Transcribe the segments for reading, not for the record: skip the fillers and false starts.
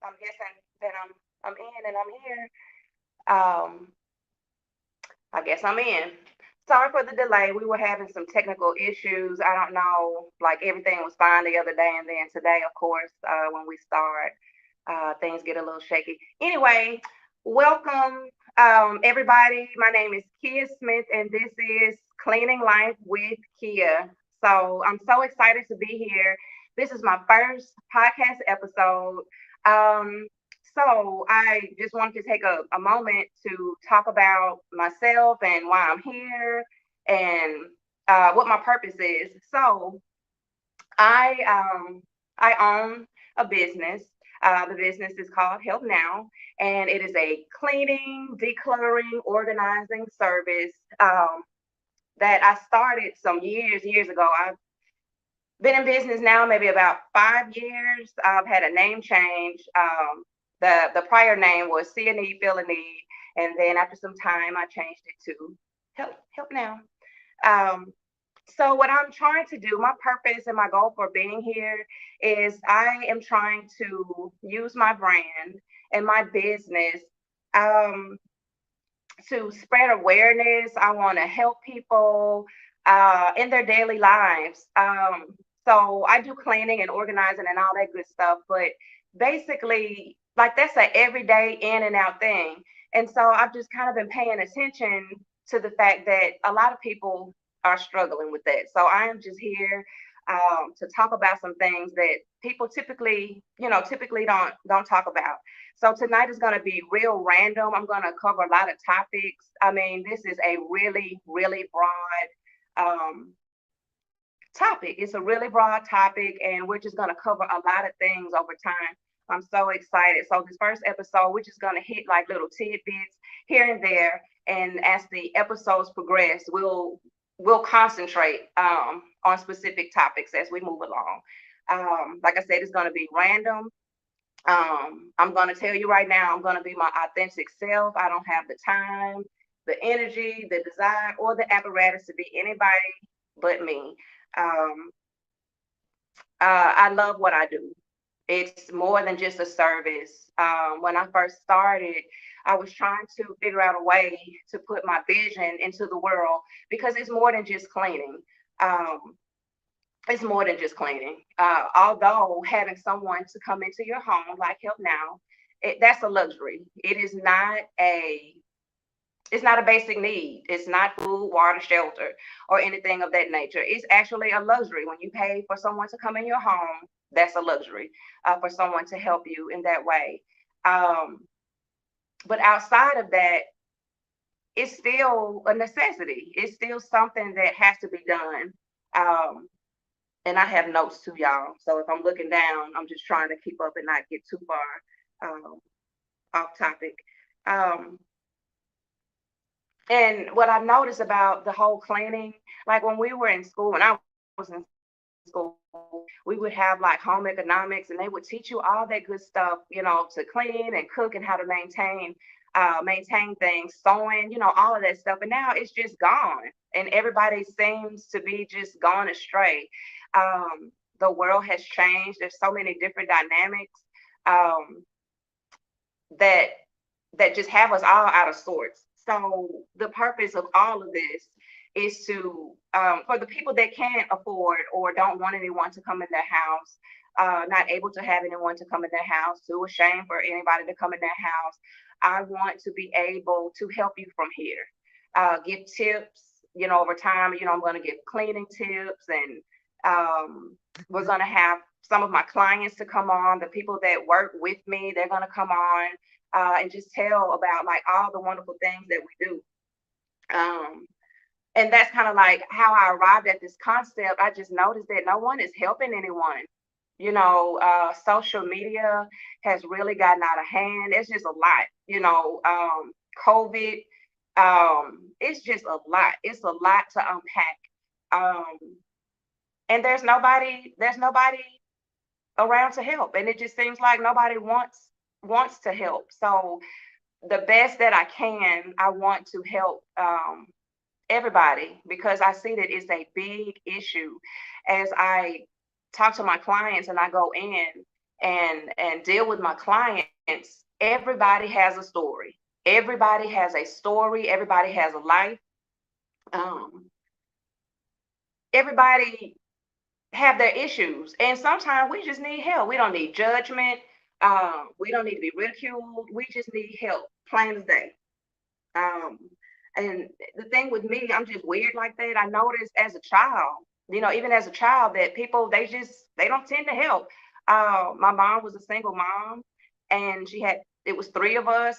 I'm guessing that I'm in and I'm here. Um, I guess I'm in. Sorry for the delay. We were having some technical issues. I don't know, like everything was fine the other day, and then today, of course, when we start, things get a little shaky. Anyway, welcome, everybody. My name is Kia Smith, and this is Cleaning Life with Kia. So I'm so excited to be here. This is my first podcast episode. Um, so I just wanted to take a moment to talk about myself and why I'm here and what my purpose is. So I I own a business. The business is called Help Now, and it is a cleaning, decluttering, organizing service that I started some years ago. I've been in business now maybe about 5 years. I've had a name change. The prior name was See a Need, Feel a Need, and then after some time, I changed it to Help Now. Um, so what I'm trying to do, my purpose and my goal for being here is I am trying to use my brand and my business um, to spread awareness. I want to help people in their daily lives. So I do cleaning and organizing and all that good stuff, but basically, like that's an everyday in and out thing. And so I've just kind of been paying attention to the fact that a lot of people are struggling with that. So I am just here to talk about some things that people typically, typically don't talk about. So tonight is going to be real random. I'm going to cover a lot of topics. I mean, this is a really broad topic. It's a really broad topic, and we're just going to cover a lot of things over time. I'm so excited. So this first episode, we're just going to hit like little tidbits here and there, and as the episodes progress, we'll concentrate on specific topics as we move along. Like I said, it's going to be random. I'm going to tell you right now, I'm going to be my authentic self. I don't have the time, the energy, the desire, or the apparatus to be anybody but me. Um, I love what I do. It's more than just a service. When I first started, I was trying to figure out a way to put my vision into the world because it's more than just cleaning. Um, it's more than just cleaning. Although having someone to come into your home, like Help Now, that's a luxury. It's not a basic need. It's not food, water, shelter, or anything of that nature. It's actually a luxury. When you pay for someone to come in your home, that's a luxury for someone to help you in that way. Um, but outside of that, it's still a necessity. It's still something that has to be done. Um, and I have notes too, y'all. So if I'm looking down, I'm just trying to keep up and not get too far off topic. Um, and what I've noticed about the whole cleaning, like when we were in school, when I was in school, we would have like home economics and they would teach you all that good stuff, to clean and cook and how to maintain things, sewing, all of that stuff. And now it's just gone. And everybody seems to be just gone astray. The world has changed. There's so many different dynamics um, that that just have us all out of sorts. So the purpose of all of this is to for the people that can't afford or don't want anyone to come in their house, not able to have anyone to come in their house, too ashamed for anybody to come in their house. I want to be able to help you from here. Give tips, over time. I'm going to give cleaning tips, and we're going to have some of my clients to come on. The people that work with me, they're going to come on and just tell about like all the wonderful things that we do. Um, and that's kind of like how I arrived at this concept. I just noticed that no one is helping anyone. Social media has really gotten out of hand. It's just a lot. COVID. It's just a lot. It's a lot to unpack. Um, and there's nobody around to help, and it just seems like nobody wants to help. So the best that I want to help everybody because I see that it's a big issue as I talk to my clients and I go in and deal with my clients, everybody has a story. Everybody has a story. Everybody has a life. Um, everybody have their issues, and sometimes we just need help. We don't need judgment. We don't need to be ridiculed. We just need help, plain as day. Um, and the thing with me, I'm just weird like that. I noticed as a child, even as a child, that people they don't tend to help. My mom was a single mom, and it was three of us,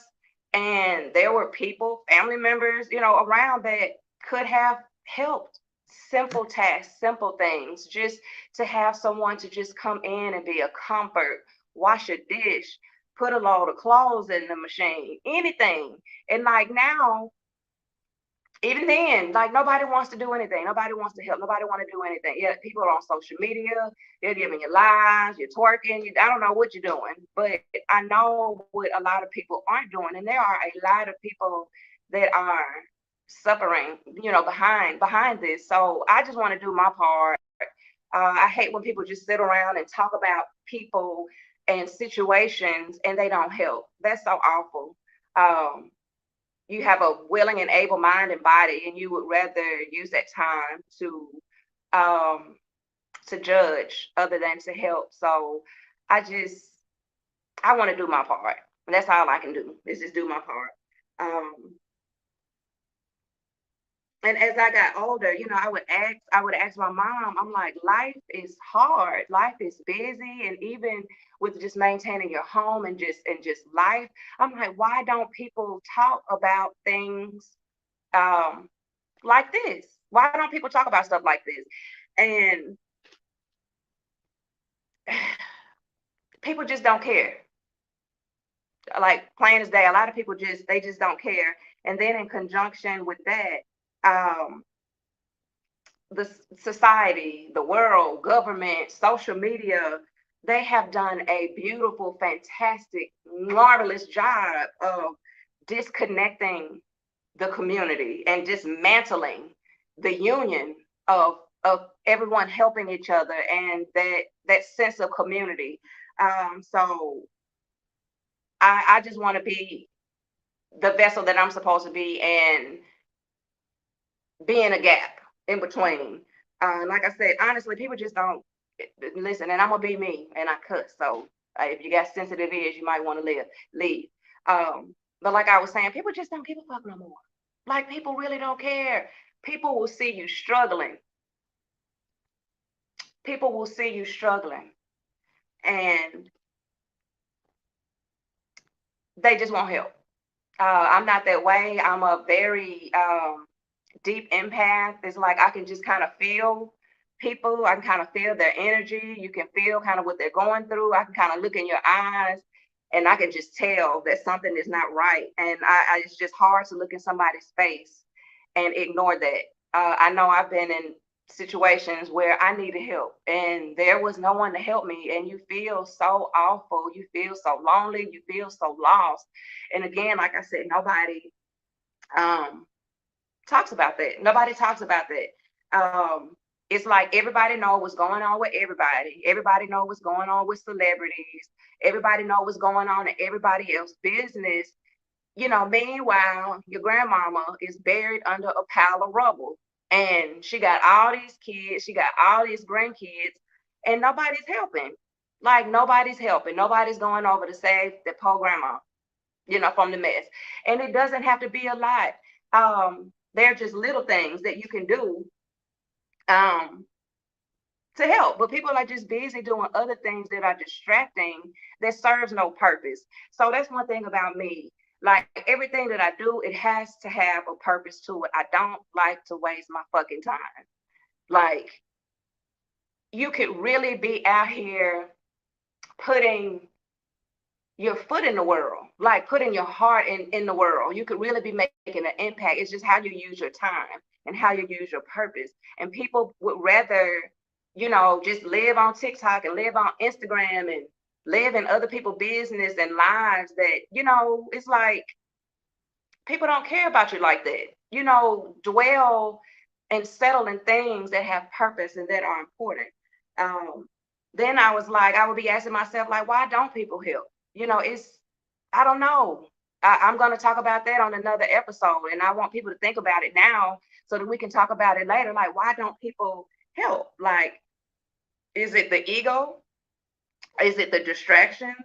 and there were people, family members, around that could have helped. Simple tasks, simple things, just to have someone to just come in and be a comfort, wash a dish, put a load of clothes in the machine, anything. And like now, even then, like nobody wants to do anything. Nobody wants to help. Nobody want to do anything. Yeah, people are on social media. They're giving you lies. You're twerking. I don't know what you're doing, but I know what a lot of people aren't doing, and there are a lot of people that are suffering, behind this. So I just want to do my part. I hate when people just sit around and talk about people and situations and they don't help. That's so awful. Um, you have a willing and able mind and body, and you would rather use that time um, to judge other than to help. So I just I want to do my part. And that's all I can do is just do my part. Um, and as I got older, I would ask my mom, I'm like, life is hard, life is busy, and even with just maintaining your home and just life, I'm like, why don't people talk about things um like this? Why don't people talk about stuff like this? And people just don't care. Like plain as day, a lot of people just don't care. And then in conjunction with that, um, the society, the world, government, social media, they have done a beautiful, fantastic, marvelous job of disconnecting the community and dismantling the union of everyone helping each other and that sense of community. So I just want to be the vessel that I'm supposed to be and be in a gap in between. Like I said, honestly, people just don't listen, and I'm gonna be me, and I cuss. So if you got sensitive ears, you might want to leave. But like I was saying, people just don't give a fuck no more. Like people really don't care. People will see you struggling. People will see you struggling, and they just won't help. I'm not that way. I'm a very deep empath. It's like I can just kind of feel people. I can kind of feel their energy. You can feel kind of what they're going through. I can kind of look in your eyes and I can just tell that something is not right. And it's just hard to look in somebody's face and ignore that. I know I've been in situations where I needed help and there was no one to help me. And you feel so awful. You feel so lonely. You feel so lost. And again, like I said, nobody um, talks about that. Nobody talks about that. It's like everybody know what's going on with everybody. Everybody know what's going on with celebrities. Everybody know what's going on in everybody else's business. Meanwhile, your grandmama is buried under a pile of rubble, and she got all these kids. She got all these grandkids, and nobody's helping. Like nobody's helping. Nobody's going over to save the poor grandma, from the mess. And it doesn't have to be a lot. They're just little things that you can do um, to help. But people are just busy doing other things that are distracting that serves no purpose. So that's one thing about me. Like everything that I do, it has to have a purpose to it. I don't like to waste my fucking time. Like you could really be out here putting your foot in the world, like putting your heart in the world. You could really be making an impact. It's just how you use your time and how you use your purpose. And people would rather, just live on TikTok and live on Instagram and live in other people's business and lives that, it's like people don't care about you like that. Dwell and settle in things that have purpose and that are important. Um, then I was like, I would be asking myself, like, why don't people help? It's, I don't know. I'm going to talk about that on another episode. And I want people to think about it now so that we can talk about it later. Like, why don't people help? Like, is it the ego? Is it the distractions?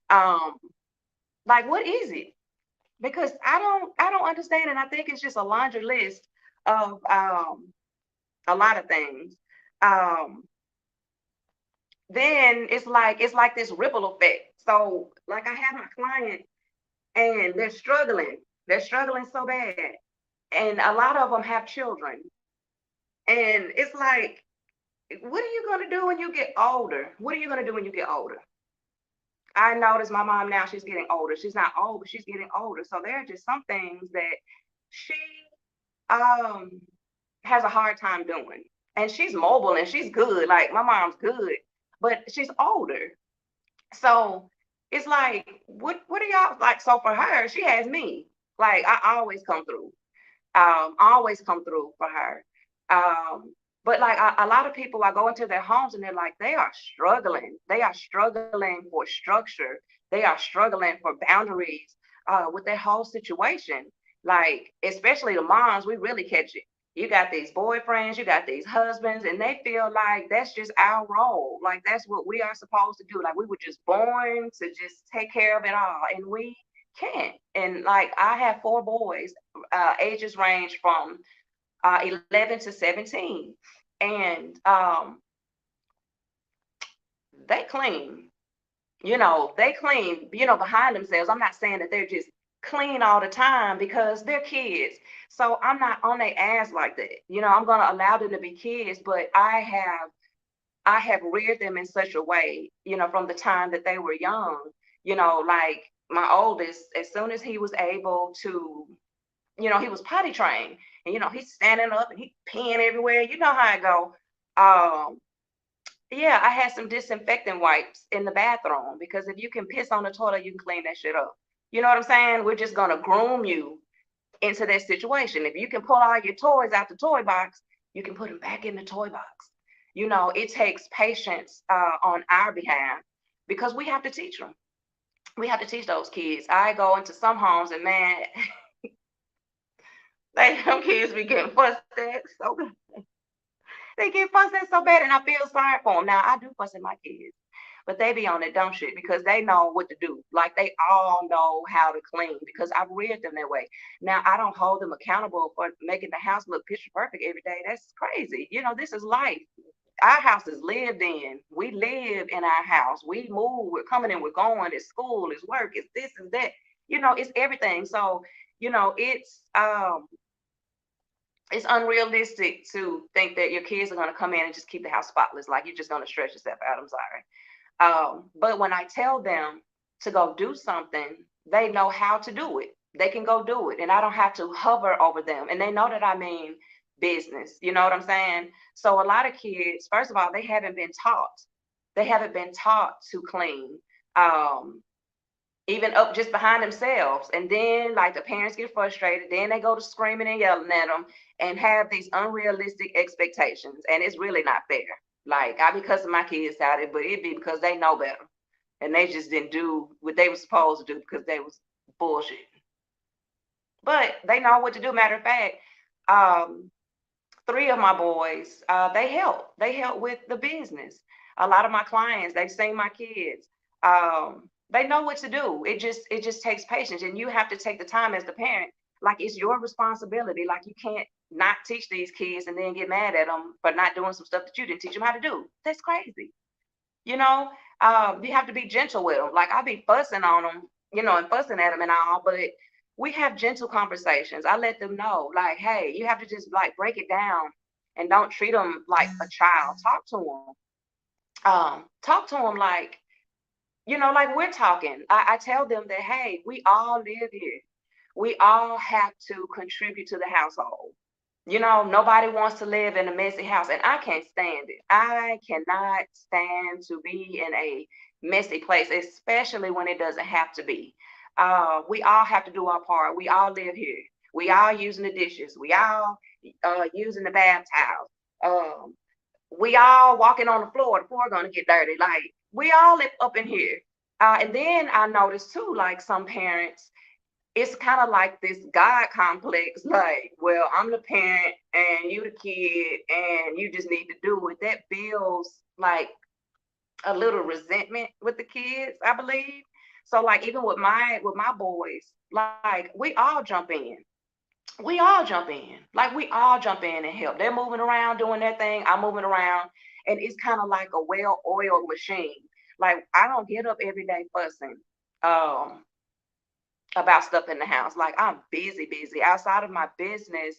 Um, like, what is it? Because I don't understand. And I think it's just a laundry list of a lot of things. Um, then it's like this ripple effect. So like I have my client and they're struggling so bad, and a lot of them have children, and it's like, what are you going to do when you get older? What are you going to do when you get older? I notice my mom now, she's getting older. She's not old, but she's getting older. So there are just some things that she um has a hard time doing, and she's mobile and she's good, like my mom's good, but she's older. So it's like, what are y'all like? So for her, she has me. Like I always come through for her. Um, but like a lot of people, I go into their homes and they're like, they are struggling. They are struggling for structure. They are struggling for boundaries with their whole situation. Like, especially the moms, we really catch it. You got these boyfriends, you got these husbands, and they feel like that's just our role. Like, that's what we are supposed to do. Like, we were just born to just take care of it all. And we can't. And like, I have four boys, ages range from 11 to 17. And they clean, they clean, behind themselves. I'm not saying that they're just clean all the time because they're kids. So I'm not on their ass like that. I'm going to allow them to be kids, but I have reared them in such a way, from the time that they were young, like my oldest, as soon as he was able to, he was potty trained, and he's standing up and he peeing everywhere. You know how it go. Um, yeah, I had some disinfectant wipes in the bathroom because if you can piss on the toilet, you can clean that shit up. You know what I'm saying? We're just gonna groom you into that situation. If you can pull all your toys out the toy box, you can put them back in the toy box. It takes patience on our behalf because we have to teach them. We have to teach those kids. I go into some homes and man, like them kids be getting fussed at so bad. They get fussed at so bad, and I feel sorry for them. Now I do fuss at my kids, but they be on that dumb shit because they know what to do. Like they all know how to clean because I've reared them that way. Now I don't hold them accountable for making the house look picture perfect every day. That's crazy. This is life. Our house is lived in. We live in our house. We move. We're coming and we're going. It's school. It's work. It's this. It's that. It's everything. So it's unrealistic to think that your kids are going to come in and just keep the house spotless. Like you're just going to stretch yourself out. I'm sorry. But when I tell them to go do something, they know how to do it. They can go do it, and I don't have to hover over them. And they know that I mean business. You know what I'm saying? So a lot of kids, first of all, they haven't been taught. They haven't been taught to clean. Um, Even up just behind themselves. And then, like, the parents get frustrated. Then they go to screaming and yelling at them and have these unrealistic expectations. And it's really not fair. Like, I be cussing my kids out, but it be because they know better. And they just didn't do what they were supposed to do because they was bullshit. But they know what to do. Matter of fact, um, three of my boys, they help with the business. A lot of my clients, they've seen my kids. They know what to do. It just takes patience, and you have to take the time as the parent. Like it's your responsibility. Like you can't not teach these kids and then get mad at them for not doing some stuff that you didn't teach them how to do. That's crazy. You know, you have to be gentle with them. Like I be fussing on them, and fussing at them and all, but we have gentle conversations. I let them know, like, hey, you have to just like break it down and don't treat them like a child. Talk to them. Talk to them like, like we're talking. I tell them that, hey, we all live here. We all have to contribute to the household. Nobody wants to live in a messy house, and I can't stand it. I cannot stand to be in a messy place, especially when it doesn't have to be. We all have to do our part. We all live here. We all using the dishes. We all using the bath towels. we all walking on the floor gonna get dirty. Like we all live up in here. And then I noticed too, like some parents, it's kind of like this God complex. Like, well, I'm the parent and you the kid, and you just need to do it. That builds like a little resentment with the kids, I believe. So like even with my boys, like we all jump in. We all jump in. Like we all jump in and help. They're moving around doing their thing. I'm moving around. And it's kind of like a well-oiled machine. Like I don't get up every day fussing um about stuff in the house. Like I'm busy, busy. Outside of my business,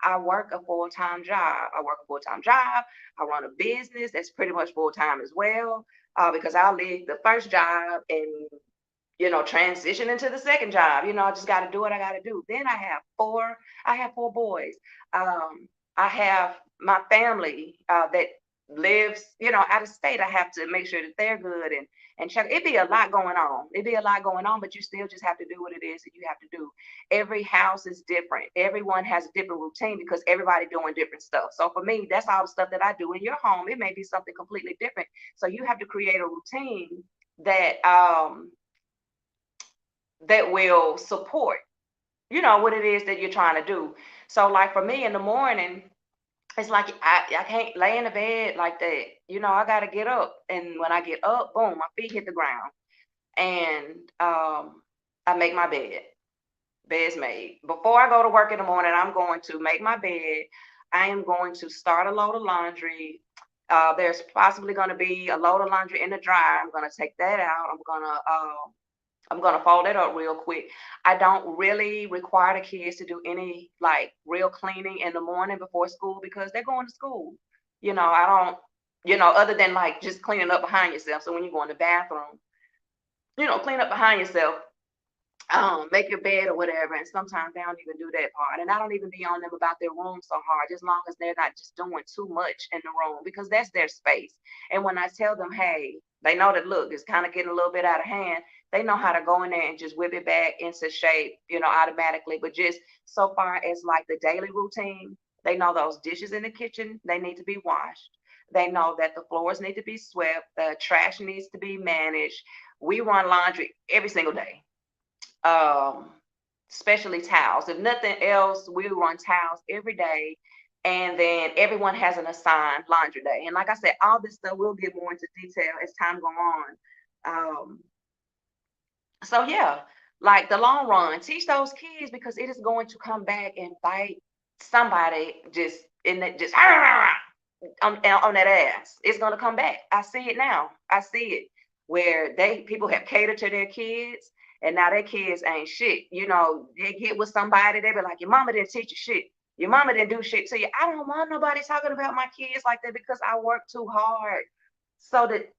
I work a full-time job. I work a full-time job. I run a business that's pretty much full-time as well. Because I'll leave the first job and transition into the second job. I just got to do what I got to do. Then I have four boys. I have my family that lives, out of state. I have to make sure that they're good and check. It'd be a lot going on. It'd be a lot going on, but you still just have to do what it is that you have to do. Every house is different. Everyone has a different routine because everybody doing different stuff. So for me, that's all the stuff that I do in your home. It may be something completely different. So you have to create a routine that that will support, what it is that you're trying to do. So like for me in the morning, it's like I can't lay in the bed like that. I gotta get up. And when I get up, boom, my feet hit the ground. And I make my bed. Bed's made. Before I go to work in the morning, I'm going to make my bed. I am going to start a load of laundry. There's possibly going to be a load of laundry in the dryer. I'm going to take that out. I'm gonna fold it up real quick. I don't really require the kids to do any like real cleaning in the morning before school because they're going to school. I don't, other than like just cleaning up behind yourself. So when you go in the bathroom, clean up behind yourself, make your bed or whatever. And sometimes they don't even do that part. And I don't even be on them about their room so hard, as long as they're not just doing too much in the room because that's their space. And when I tell them, hey, they know that look, it's kind of getting a little bit out of hand. They know how to go in there and just whip it back into shape, automatically. But just so far as like the daily routine, they know those dishes in the kitchen, they need to be washed. They know that the floors need to be swept, the trash needs to be managed. We run laundry every single day, um, especially towels. If nothing else, we run towels every day. And then everyone has an assigned laundry day. And like I said, all this stuff we'll get more into detail as time go on. Um, so yeah, like the long run, teach those kids because it is going to come back and bite somebody just in that just on that ass. It's gonna come back. I see it now. I see it where people have catered to their kids, and now their kids ain't shit. They get with somebody, they be like, your mama didn't teach you shit. Your mama didn't do shit to you. I don't want nobody talking about my kids like that because I work too hard so that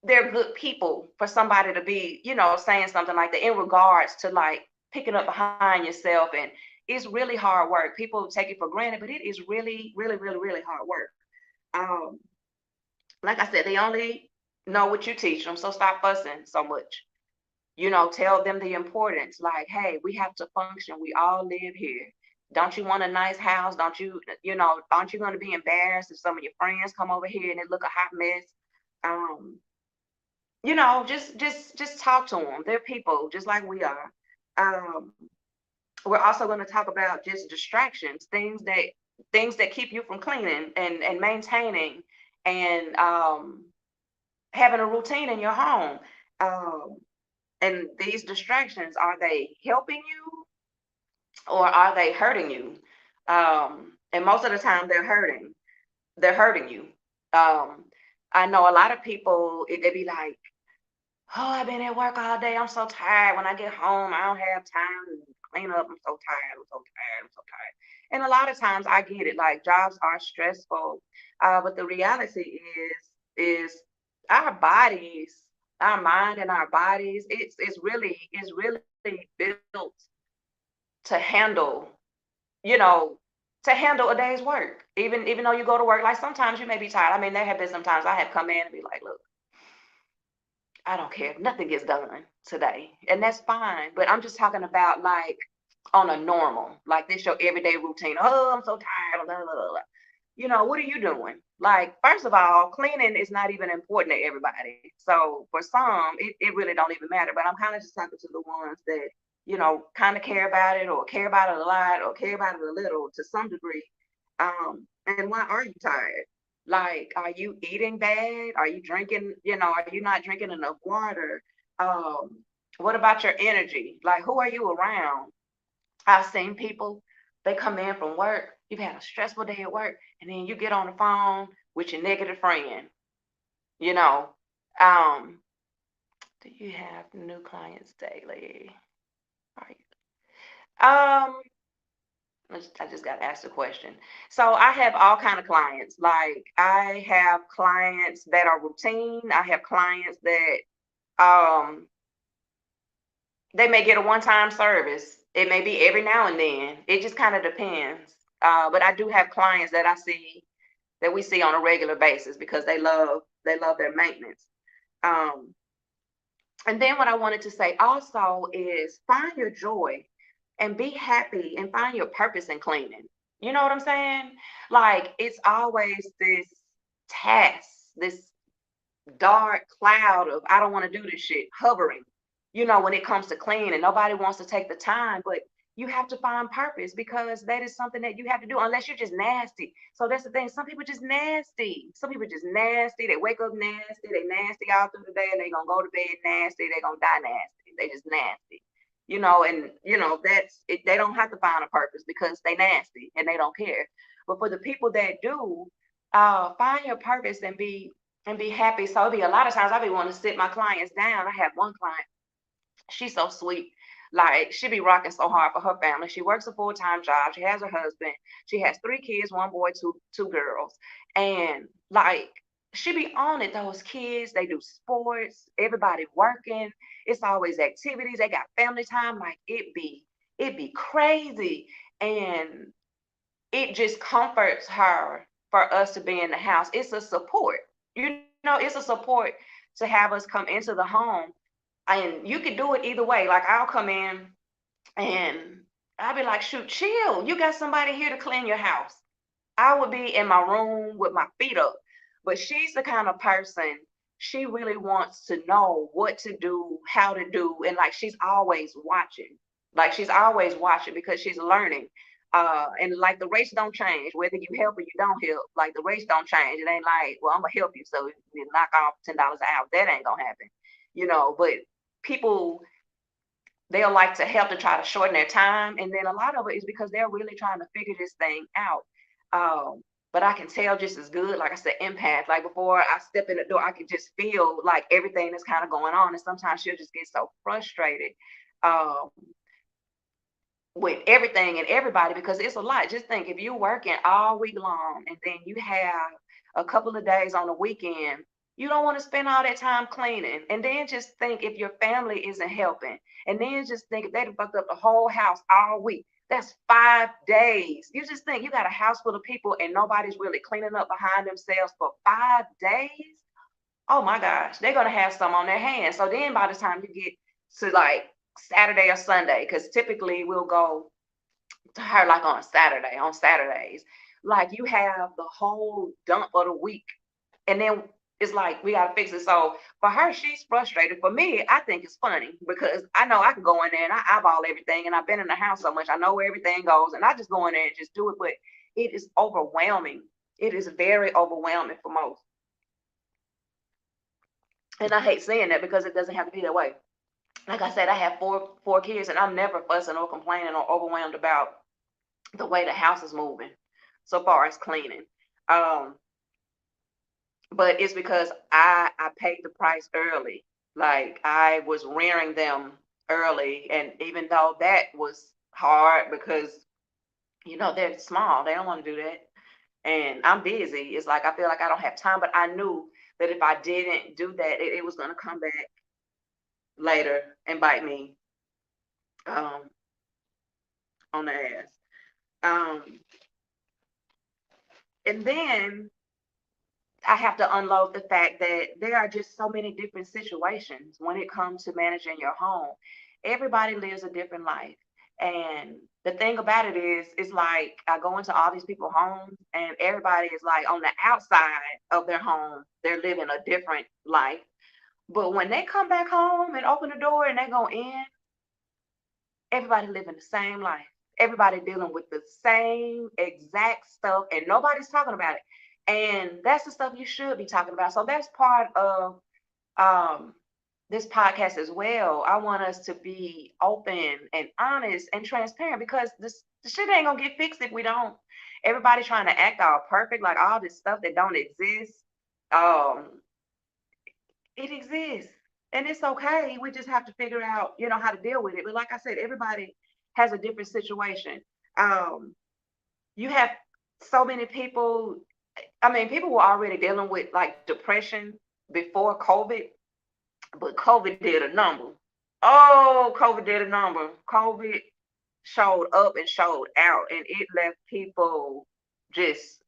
they're good people for somebody to be saying something like that in regards to like picking up behind yourself. And it's really hard work. People take it for granted, but it is really, really, really, really hard work. um like I said, they only know what you teach them, so stop fussing so much. Tell them the importance, like, hey, we have to function, we all live here. Don't you want a nice house? Don't you, aren't you going to be embarrassed if some of your friends come over here and it look a hot mess? um just talk to them. They're people just like we are. um we're also going to talk about just distractions, things that keep you from cleaning and maintaining and having a routine in your home. um and these distractions, are they helping you or are they hurting you? And most of the time they're hurting you. um I know a lot of people, they be like, oh, I've been at work all day, I'm so tired. When I get home, I don't have time to clean up. I'm so tired, I'm so tired, I'm so tired. And a lot of times I get it, like jobs are stressful. But the reality is our bodies, our mind and our bodies, it's really built to handle, you know, to handle a day's work. Even though you go to work, like sometimes you may be tired. I mean, there have been some times I have come in and be like, look, I don't care if nothing gets done today. And that's fine. But I'm just talking about like on a normal, like this your everyday routine. Oh, I'm so tired. Blah, blah, blah, blah. What are you doing? Like, first of all, cleaning is not even important to everybody. So for some, it really don't even matter. But I'm kind of just talking to the ones that, kind of care about it, or care about it a lot, or care about it a little to some degree. And why are you tired? Like, are you eating bad? Are you drinking, are you not drinking enough water? What about your energy? Like, who are you around? I've seen people, they come in from work, you've had a stressful day at work, and then you get on the phone with your negative friend, you know. Um, do you have new clients daily? Are I just got asked a question. So I have all kind of clients. Like, I have clients that are routine. I have clients that um they may get a one-time service. It may be every now and then. It just kind of depends. But I do have clients that we see on a regular basis because they love their maintenance. Um, and then what I wanted to say also is find your joy and be happy and find your purpose in cleaning. You know what I'm saying? Like, it's always this task, this dark cloud of I don't want to do this shit hovering, when it comes to cleaning. Nobody wants to take the time, but you have to find purpose because that is something that you have to do unless you're just nasty. So that's the thing. Some people just nasty. Some people just nasty. They wake up nasty. They nasty all through the day and they gonna go to bed nasty. They gonna die nasty. They just nasty. And that's it. They don't have to find a purpose because they nasty and they don't care. But for the people that do, find your purpose and be happy. So it'd be a lot of times I be wanting to sit my clients down. I have one client, she's so sweet. Like, she be rocking so hard for her family. She works a full-time job. She has her husband. She has three kids, one boy, two girls. And like, she be on it. Those kids, they do sports, everybody working. It's always activities. They got family time. Like, it be crazy. And it just comforts her for us to be in the house. It's a support. It's a support to have us come into the home. And you could do it either way. Like, I'll come in and I'll be like, shoot, chill. You got somebody here to clean your house. I would be in my room with my feet up. But she's the kind of person, she really wants to know what to do, how to do, and like, she's always watching. Like, she's always watching because she's learning. And like, the rates don't change, whether you help or you don't help. Like, the rates don't change. It ain't like, well, I'm gonna help you, so you knock off $10 an hour. That ain't gonna happen. But people, they'll like to help to try to shorten their time. And then a lot of it is because they're really trying to figure this thing out. But I can tell just as good, like I said, empath. Like, before I step in the door, I can just feel like everything that's kind of going on. And sometimes she'll just get so frustrated um, with everything and everybody because it's a lot. Just think, if you're working all week long and then you have a couple of days on the weekend, you don't want to spend all that time cleaning. And then just think, if your family isn't helping. And then just think, if they fucked up the whole house all week. That's 5 days. You just think, you got a house full of people and nobody's really cleaning up behind themselves for 5 days. Oh my gosh, they're gonna have some on their hands. So then by the time you get to like Saturday or Sunday, because typically we'll go to her like on a Saturday, on Saturdays, like, you have the whole dump of the week. And then it's like, we gotta fix it. So for her, she's frustrated. For me, I think it's funny because I know I can go in there and I eyeball everything, and I've been in the house so much, I know where everything goes, and I just go in there and just do it. But it is overwhelming. It is very overwhelming for most. And I hate saying that because it doesn't have to be that way. Like I said, I have four kids, and I'm never fussing or complaining or overwhelmed about the way the house is moving so far as cleaning. Um, but it's because I paid the price early. Like, I was rearing them early, and even though that was hard because they're small, they don't want to do that, and I'm busy. It's like, I feel like I don't have time, but I knew that if I didn't do that, it was going to come back later and bite me um, on the ass. Um, and then I have to unload the fact that there are just so many different situations when it comes to managing your home. Everybody lives a different life. And the thing about it is, it's like I go into all these people's homes, and everybody is like on the outside of their home, they're living a different life. But when they come back home and open the door and they go in, everybody living the same life. Everybody dealing with the same exact stuff, and nobody's talking about it. And that's the stuff you should be talking about. So that's part of um, this podcast as well. I want us to be open and honest and transparent, because the shit ain't gonna get fixed if we don't. Everybody trying to act all perfect, like all this stuff that don't exist. Um, it exists, and it's okay. We just have to figure out, how to deal with it. But like I said, everybody has a different situation. Um, you have so many people. I mean, people were already dealing with like depression before COVID, but COVID did a number. Oh, COVID did a number. COVID showed up and showed out, and it left people just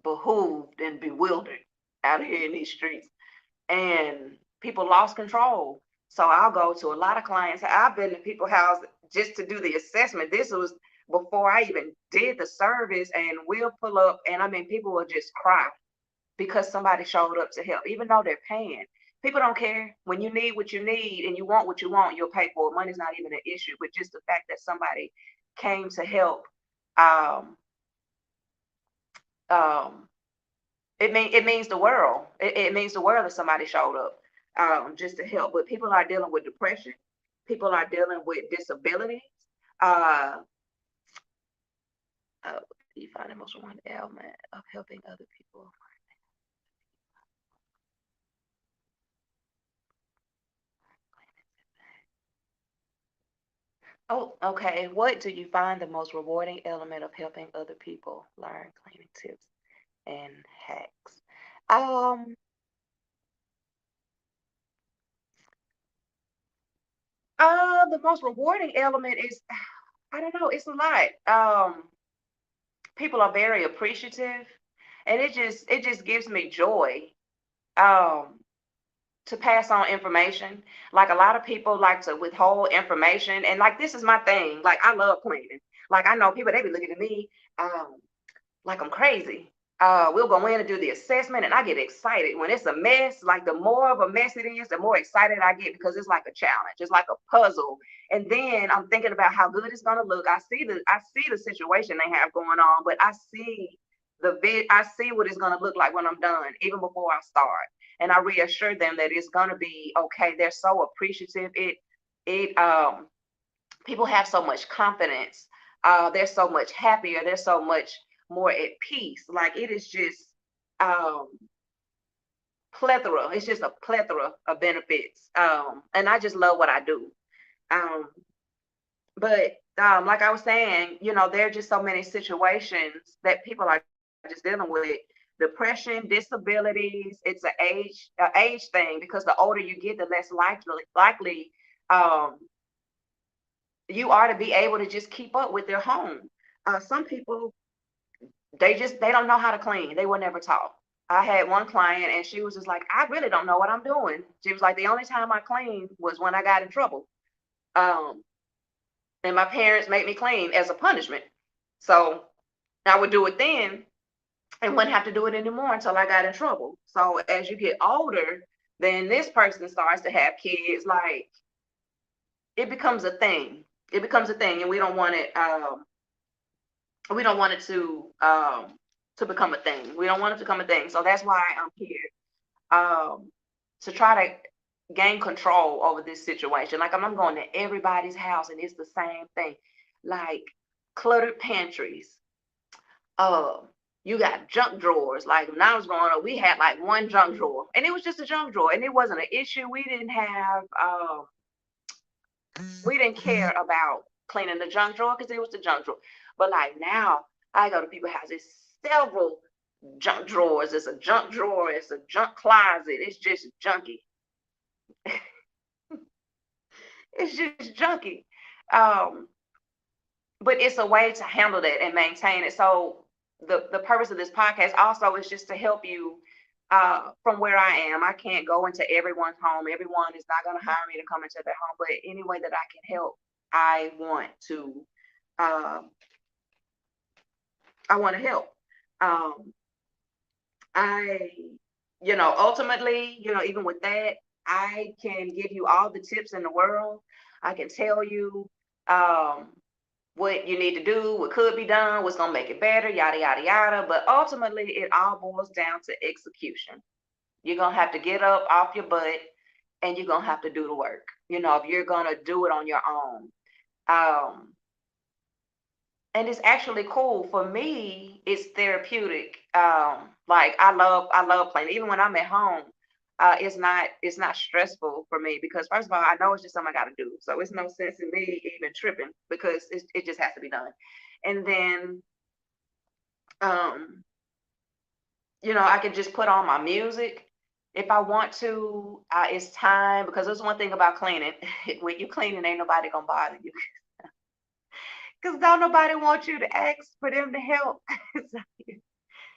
behooved and bewildered out here in these streets. And people lost control. So I'll go to a lot of clients. I've been to people's house just to do the assessment. This was before I even did the service, and we'll pull up, and I mean, people will just cry because somebody showed up to help, even though they're paying. People don't care. When you need what you need and you want what you want, you'll pay for it. Money's not even an issue, but just the fact that somebody came to help, um, um, it means the world. It means the world that somebody showed up just to help. But people are dealing with depression. People are dealing with disabilities. Uh, you find the most one element of helping other people. Oh, okay. What do you find the most rewarding element of helping other people learn cleaning tips and hacks? Um, the most rewarding element is, I don't know, it's a lot. People are very appreciative, and it just gives me joy. Um, to pass on information. Like a lot of people like to withhold information, and like this is my thing. Like I love cleaning. Like I know people, they be looking at me. Like I'm crazy. We'll go in and do the assessment, and I get excited when it's a mess. Like the more of a mess it is, the more excited I get, because it's like a challenge. It's like a puzzle, and then I'm thinking about how good it's gonna look. I see the situation they have going on, but I see what it's gonna look like when I'm done, even before I start, and I reassure them that it's gonna be okay. They're so appreciative. It people have so much confidence. They're so much happier. They're so much more at peace. Like it is just um, plethora. It's just a plethora of benefits. And I just love what I do. Um, but like I was saying, there are just so many situations that people are just dealing with. Depression, disabilities. It's an age thing, because the older you get, the less likely um, you are to be able to just keep up with their home. Some people, they don't know how to clean. They were never taught. I had one client, and she was just like, I really don't know what I'm doing. She was like, the only time I cleaned was when I got in trouble. Um, and my parents made me clean as a punishment. So I would do it then and wouldn't have to do it anymore until I got in trouble. So as you get older, then this person starts to have kids. Like it becomes a thing. It becomes a thing, and we don't want it. We don't want it to become a thing. We don't want it to become a thing. So that's why I'm here, to try to gain control over this situation. Like I'm going to everybody's house, and it's the same thing. Like cluttered pantries. Uh, you got junk drawers. Like when I was growing up, we had like one junk drawer, and it was just a junk drawer, and it wasn't an issue. We didn't care about cleaning the junk drawer, because it was the junk drawer. But like now, I go to people's houses, several junk drawers. It's a junk drawer. It's a junk closet. It's just junky. It's just junky. Um, but it's a way to handle that and maintain it. So the purpose of this podcast also is just to help you. From where I am, I can't go into everyone's home. Everyone is not going to hire me to come into their home, but any way that I can help, I want to uh, help. Um, I, ultimately, even with that, I can give you all the tips in the world. I can tell you um, what you need to do, what could be done, what's gonna make it better, yada yada yada. But ultimately, it all boils down to execution. You're gonna have to get up off your butt, and you're gonna have to do the work. If you're gonna do it on your own. Um, and it's actually cool for me. It's therapeutic. Like I love playing even when I'm at home. It's not stressful for me because first of all I know it's just something I got to do, so it's no sense in me even tripping because it just has to be done. And then um I can just put on my music if I want to. It's time because there's one thing about cleaning. When you cleaning, ain't nobody gonna bother you because don't nobody want you to ask for them to help. So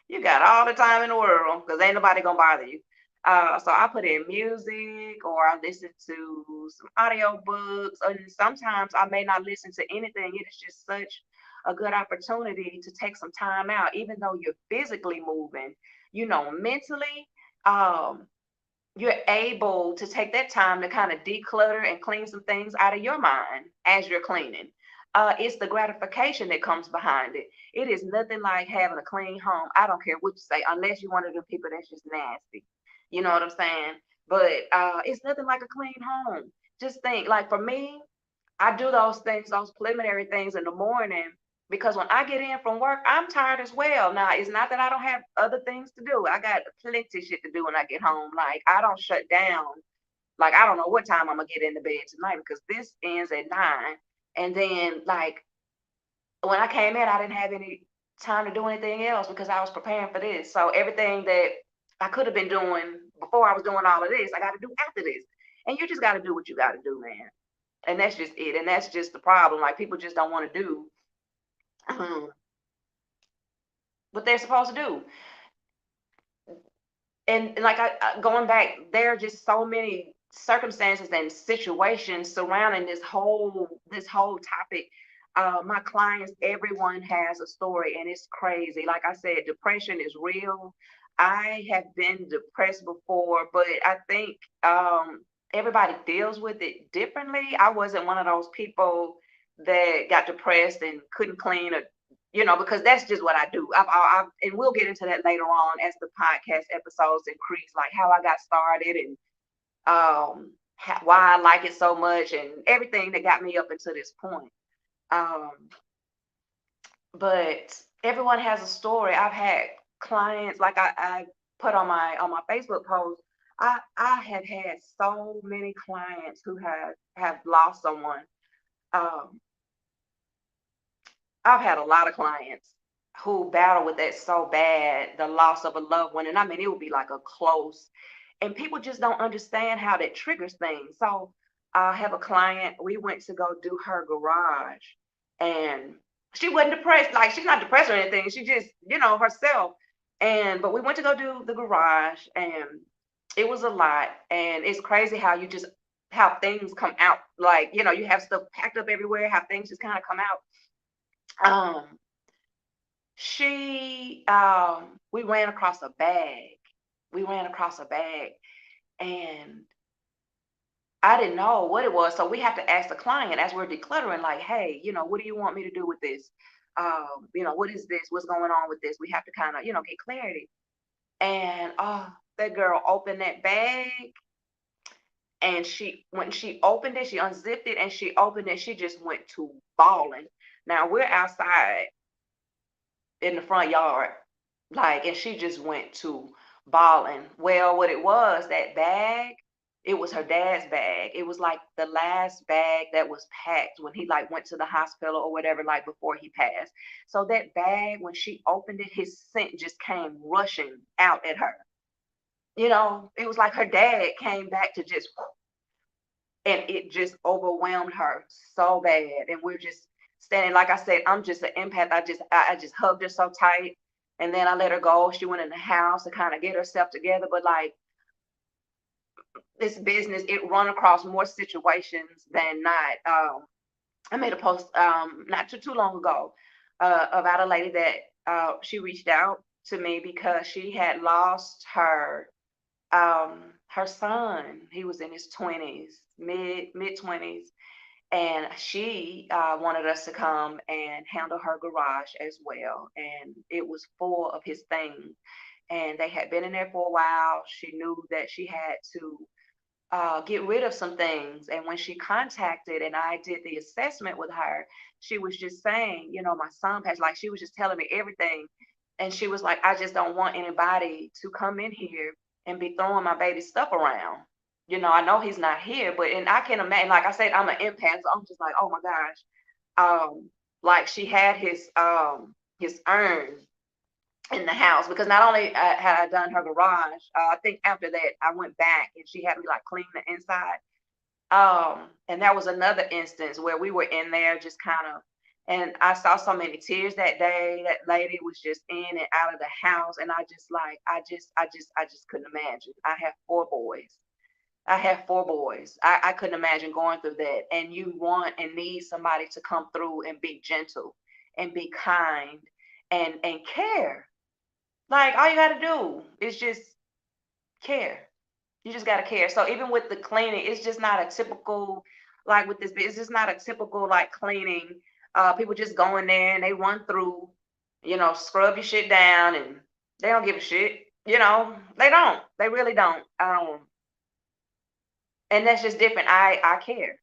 you got all the time in the world because ain't nobody gonna bother you. So I put in music or I listen to some audio books, and sometimes I may not listen to anything. It is just such a good opportunity to take some time out, even though you're physically moving, mentally. Um, you're able to take that time to kind of declutter and clean some things out of your mind as you're cleaning. It's the gratification that comes behind it. It is nothing like having a clean home. I don't care what you say, unless you're one of the people that's just nasty. You know what I'm saying? But it's nothing like a clean home. Just think, like for me, I do those things, those preliminary things in the morning because when I get in from work, I'm tired as well. Now, it's not that I don't have other things to do. I got plenty of shit to do when I get home. Like, I don't shut down. Like, I don't know what time I'm going to get in the bed tonight because this ends at 9. And then, like, when I came in, I didn't have any time to do anything else because I was preparing for this. So, everything that I could have been doing before I was doing all of this, I got to do after this. And you just got to do what you got to do, man. And that's just it. And that's just the problem. Like people just don't want to do what they're supposed to do. And like going back, there are just so many circumstances and situations surrounding this whole topic. My clients, everyone has a story, and it's crazy. Like I said, depression is real. I have been depressed before, but I think everybody deals with it differently. I wasn't one of those people that got depressed and couldn't clean or because that's just what I do. And we'll get into that later on as the podcast episodes increase, like how I got started and why I like it so much and everything that got me up until this point. Um, but everyone has a story. I've had clients, like I put on my Facebook post. I have had so many clients who have lost someone. Um, I've had a lot of clients who battle with that so bad, the loss of a loved one. And I mean, it would be like a close, and people just don't understand how that triggers things. So I have a client, we went to go do her garage, and she wasn't depressed. Like, she's not depressed or anything. She just, herself. But we went to go do the garage, and it was a lot. And it's crazy how things come out. Like, you have stuff packed up everywhere, how things just kind of come out. um she we ran across a bag. And I didn't know what it was, so we have to ask the client as we're decluttering, like, hey, what do you want me to do with this? What is this? What's going on with this? We have to kind of, get clarity. And that girl opened that bag, and when she opened it, she unzipped it and she opened it, she just went to bawling. Now we're outside in the front yard, like, and she just went to bawling. Well, what it was, that bag, it was her dad's bag. It was like the last bag that was packed when he like went to the hospital or whatever, like before he passed. So that bag, when she opened it, his scent just came rushing out at her. It was like her dad came back to just, and it just overwhelmed her so bad. And we're just standing, like I said, I'm just an empath. I just hugged her so tight, and then I let her go. She went in the house to kind of get herself together. But like, this business, it run across more situations than not. I made a post not too long ago about a lady that she reached out to me because she had lost her son. He was in his 20s, mid 20s, and she wanted us to come and handle her garage as well. And it was full of his things, and they had been in there for a while. She knew that she had to get rid of some things. And when she contacted and I did the assessment with her, she was just saying, my son has, like, she was just telling me everything. And she was like, I just don't want anybody to come in here and be throwing my baby's stuff around. I know he's not here, but, and I can imagine, like I said, I'm an empath. So I'm just like, oh my gosh. Like she had his urn in the house, because not only had I done her garage, I think after that I went back and she had me like clean the inside. And that was another instance where we were in there just kind of, and I saw so many tears that day. That lady was just in and out of the house, and I just couldn't imagine. I have 4 boys. I couldn't imagine going through that. And you want and need somebody to come through and be gentle and be kind and care. Like, all you got to do is just care. You just got to care. So even with the cleaning, it's just not a typical, like with this, it's just not a typical like cleaning. People just go in there and they run through, scrub your shit down, and they don't give a shit. They don't. They really don't. And that's just different. I care.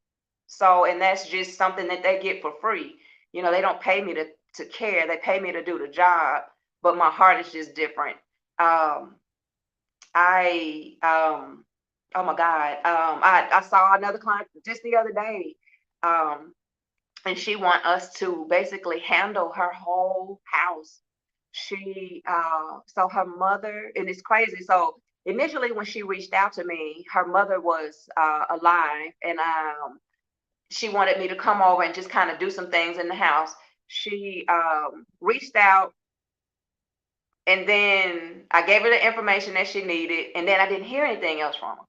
So, and that's just something that they get for free. They don't pay me to care. They pay me to do the job, but my heart is just different. Um, I oh my God. I saw another client just the other day. Um, and she want us to basically handle her whole house. So her mother, and it's crazy. So initially when she reached out to me, her mother was alive, and she wanted me to come over and just kind of do some things in the house. She reached out, and then I gave her the information that she needed, and then I didn't hear anything else from her.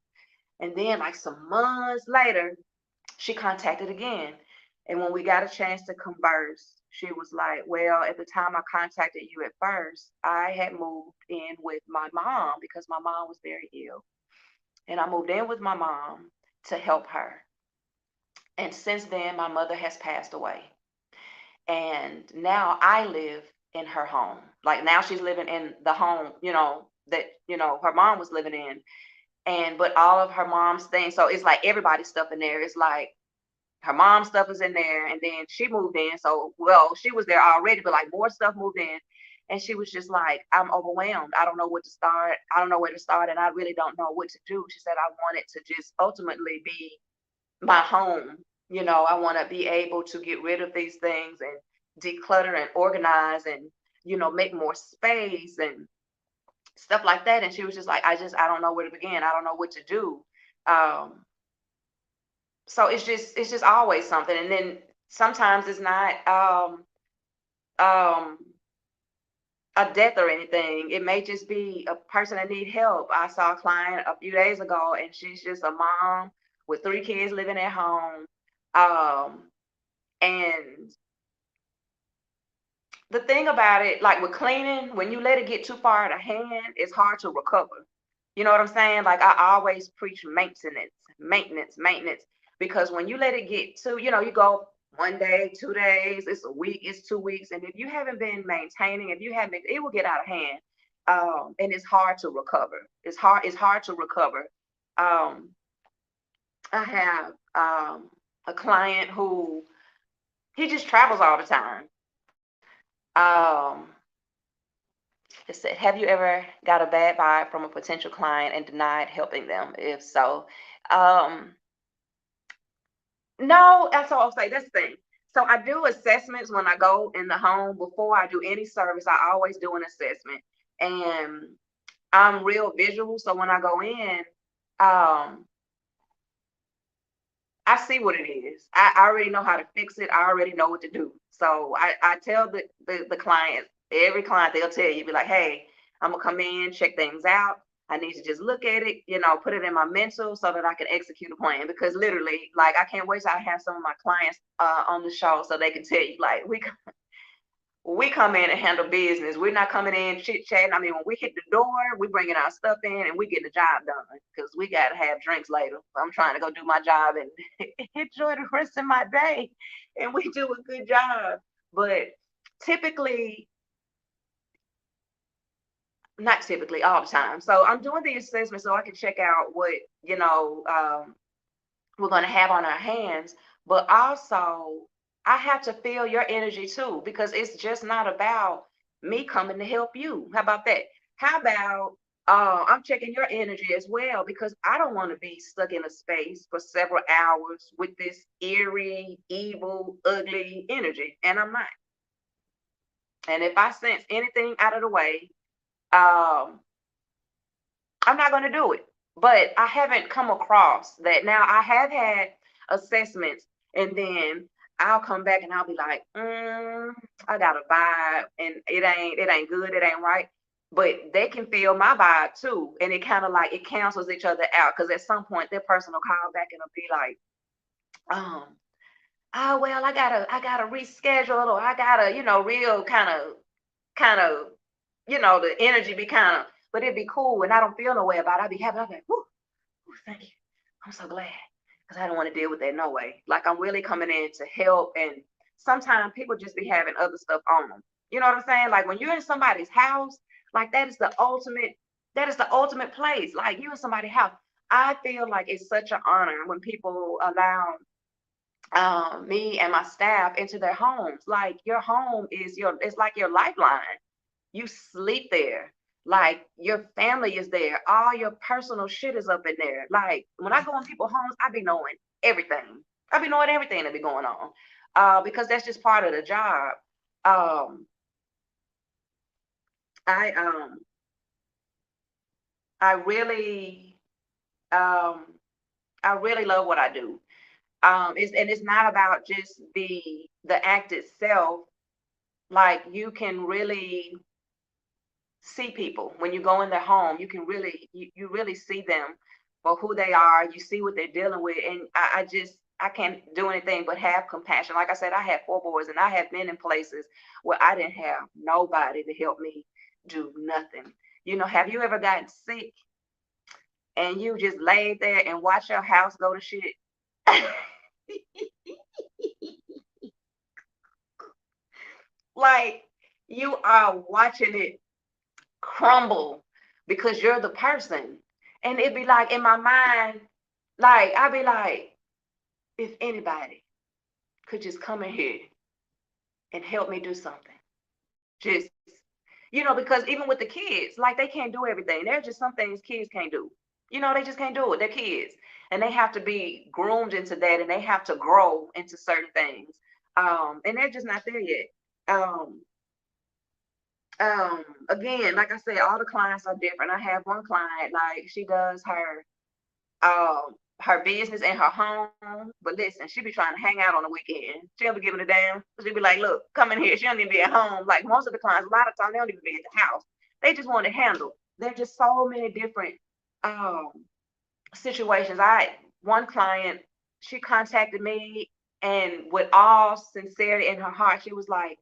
And then, like some months later, she contacted again. And when we got a chance to converse, she was like, well, at the time I contacted you at first, I had moved in with my mom because my mom was very ill. And I moved in with my mom to help her. And since then, my mother has passed away. And now I live in her home. Like now she's living in the home, that, her mom was living in. And but all of her mom's things, so it's like everybody's stuff in there. It's like her mom's stuff is in there, and then she moved in. So, well, she was there already, but like more stuff moved in. And she was just like, I'm overwhelmed. I don't know what to start. I don't know where to start, and I really don't know what to do. She said, I want it to just ultimately be my home. I want to be able to get rid of these things and declutter and organize and, make more space and stuff like that. And she was just like, I don't know where to begin. I don't know what to do. Um, so it's just always something. And then sometimes it's not um a death or anything. It may just be a person that need help. I saw a client a few days ago, and she's just a mom with 3 kids living at home. Um, and the thing about it, like with cleaning, when you let it get too far out of hand, it's hard to recover. You know what I'm saying? Like I always preach maintenance, because when you let it get to, you go one day, 2 days, it's a week, it's 2 weeks, and if you haven't been maintaining, if you haven't, it will get out of hand, and it's hard to recover. It's hard to recover. Um, I have a client who he just travels all the time. Um, It said, have you ever got a bad vibe from a potential client and denied helping them? If so, um, no, that's all I'll say. That's the thing. So I do assessments when I go in the home. Before I do any service, I always do an assessment. And I'm real visual. So when I go in, um, I see what it is. I already know how to fix it. I already know what to do. So I tell the clients, every client, they'll tell you, be like, hey, I'm gonna come in, check things out. I need to just look at it, put it in my mental so that I can execute a plan. Because literally, like, I can't wait till I have some of my clients on the show so they can tell you, like, we come in and handle business. We're not coming in chit chatting. I mean, when we hit the door, we bringing our stuff in and we get the job done because we got to have drinks later. I'm trying to go do my job and enjoy the rest of my day. And we do a good job. But typically, not typically, all the time. So I'm doing the assessment so I can check out what, we're going to have on our hands. But also, I have to feel your energy too, because it's just not about me coming to help you. How about that? How about I'm checking your energy as well, because I don't want to be stuck in a space for several hours with this eerie, evil, ugly energy. And I'm not. And if I sense anything out of the way, um, I'm not going to do it. But I haven't come across that. Now, I have had assessments, and then I'll come back and I'll be like, I got a vibe, and it ain't good, it ain't right. But they can feel my vibe too, and it kind of like it cancels each other out, because at some point that person will call back and will be like, oh well, I gotta reschedule, or I gotta, real kind of, the energy be kind of, but it'd be cool, and I don't feel no way about it. I'd be happy. I'd be like, whoo, thank you. I'm so glad, because I don't want to deal with that no way. Like, I'm really coming in to help, and sometimes people just be having other stuff on them. You know what I'm saying? Like, when you're in somebody's house, like, that is the ultimate place. Like, you in somebody's house. I feel like it's such an honor when people allow me and my staff into their homes. Like, your home it's like your lifeline. You sleep there. Like, your family is there. All your personal shit is up in there. Like, when I go in people's homes, I be knowing everything. I be knowing everything that be going on. Because that's just part of the job. Um, I um I really um I really love what I do. It's not about just the act itself. Like, you can really see people when you go in their home. You can really you really see them for who they are. You see what they're dealing with, and I can't do anything but have compassion. Like I said, I had 4 boys, and I have been in places where I didn't have nobody to help me do nothing. Have you ever gotten sick and you just laid there and watch your house go to shit? Like, you are watching it crumble because you're the person. And it'd be like, in my mind, like, I'd be like, if anybody could just come in here and help me do something. Just, because even with the kids, like, they can't do everything. There's just some things kids can't do. They just can't do it. They're kids. And they have to be groomed into that, and they have to grow into certain things. And they're just not there yet. Um, Again, like I said, all the clients are different. I have one client, like, she does her business in her home, but listen, she be trying to hang out on the weekend. She don't be giving a damn. She be like, look, come in here. She don't even be at home. Like, most of the clients, a lot of times they don't even be at the house. They just want to handle. There's just so many different um situations. One client, she contacted me, and with all sincerity in her heart, she was like,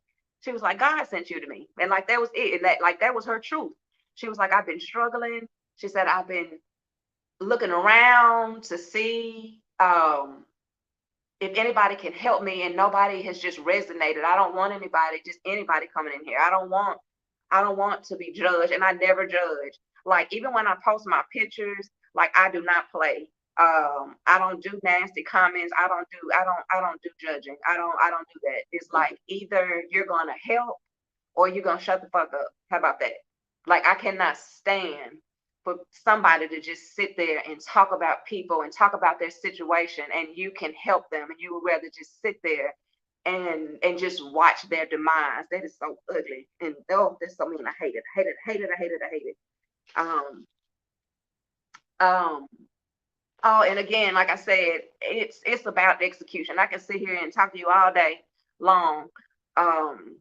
God sent you to me. And like, that was it. And that was her truth. She was like, I've been struggling. She said, I've been looking around to see if anybody can help me, and nobody has just resonated. I don't want anybody coming in here. I don't want to be judged, and I never judge. Like, even when I post my pictures, like, I do not play. I don't do nasty comments. I don't do judging. I don't do that. It's like, either you're gonna help or you're gonna shut the fuck up. How about that? Like, I cannot stand for somebody to just sit there and talk about people and talk about their situation, and you can help them, and you would rather just sit there and just watch their demise. That is so ugly. And oh, that's so mean. I hate it. I hate it. I hate it. I hate it. I hate it. Um, um, oh, and again, like I said, it's about execution. I can sit here and talk to you all day long. Um,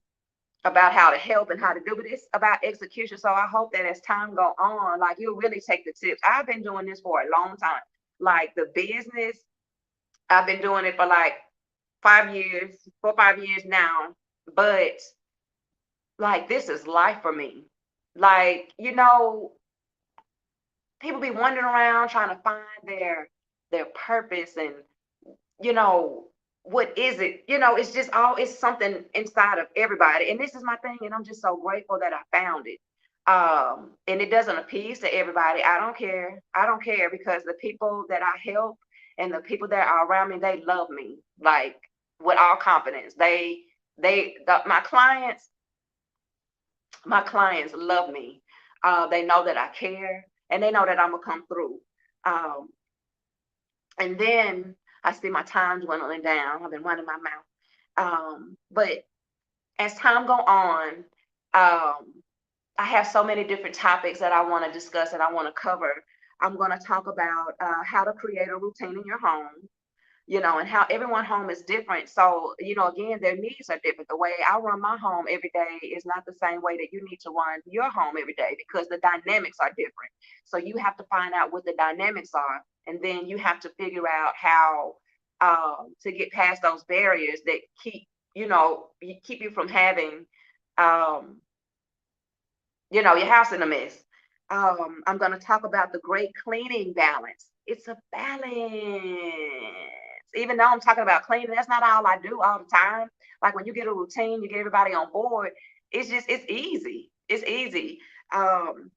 about how to help and how to do, but it's about execution. So I hope that as time go on, like you'll really take the tips. I've been doing this for a long time. Like the business, I've been doing it for like 5 years, 4 or 5 years now. But like this is life for me. Like, people be wandering around trying to find their purpose and you know, what is it? It's just it's something inside of everybody. And this is my thing, and I'm just so grateful that I found it. And it doesn't appease to everybody. I don't care. I don't care because the people that I help and the people that are around me, they love me like with all confidence. My clients love me. They know that I care and they know that I'm gonna come through. Um, and then I see my time dwindling down. I've been running my mouth. But as time go on, I have so many different topics that I want to discuss and I want to cover. I'm going to talk about how to create a routine in your home, and how everyone home is different. So, again, their needs are different. The way I run my home every day is not the same way that you need to run your home every day because the dynamics are different. So you have to find out what the dynamics are, and then you have to figure out how to get past those barriers that keep you from having, um, your house in a mess. I'm going to talk about the great cleaning balance. It's a balance. Even though I'm talking about cleaning, that's not all I do all the time. Like when you get a routine, you get everybody on board. It's easy. It's easy. Um,